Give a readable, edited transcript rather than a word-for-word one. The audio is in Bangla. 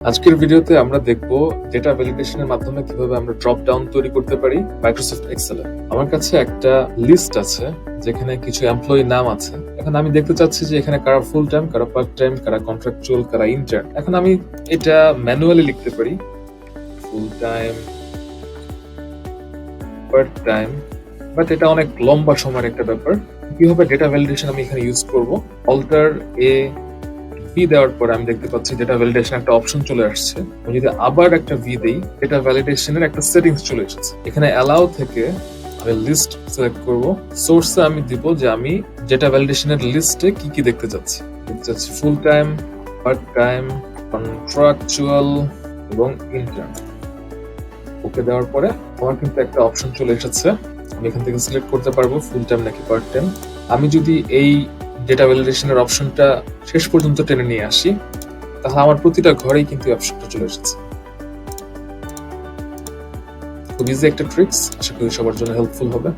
আজকের ভিডিওতে আমরা দেখব ডেটা ভ্যালিডেশনের মাধ্যমে কিভাবে আমরা ড্রপ ডাউন তৈরি করতে পারি মাইক্রোসফট এক্সেলে। আমার কাছে একটা লিস্ট আছে যেখানে কিছু এমপ্লয়ি নাম আছে। এখন আমি দেখতে চাচ্ছি যে এখানে কারা ফুল টাইম, কারা পার্ট টাইম, কারা কন্ট্রাকচুয়াল, কারা ইন্টার্ন। এখন আমি এটা ম্যানুয়ালি লিখতে পারি, full time, part time, but এটা অনেক লম্বা সময়ের একটা ব্যাপার। কিভাবে ডেটা ভ্যালিডেশন আমি এখানে ইউজ করব, অল্টার এ ভি দেওয়ার পরে আমি দেখতে পাচ্ছি ডেটা ভ্যালিডেশন একটা অপশন চলে আসছে। আমি যদি আবার একটা ভি দেই, ডেটা ভ্যালিডেশনের একটা সেটিংস চলে এসেছে। এখানে অ্যালাউ থেকে আমি লিস্ট সিলেক্ট করব। সোর্সে আমি দিব যে আমি ডেটা ভ্যালিডেশনের লিস্টে কি কি দেখতে চাচ্ছি। Full time, part time, contractual এবং ইন্টার্ন। ওকে দেওয়ার পরে আমার কিন্তু একটা অপশন চলে এসেছে। আমি এখান থেকে সিলেক্ট করতে পারবো ফুল টাইম নাকি পার্ট টাইম। আমি যদি এই ডেটা ভ্যালিডেশনের অপশনটা শেষ পর্যন্ত টেনে নিয়ে আসি, তাহলে আমার প্রতিটা ঘরেই কিন্তু এই অপশনটা চলে এসেছে। খুব ইজি একটা ট্রিক্স, আশা করি সবার জন্য হেল্পফুল হবে।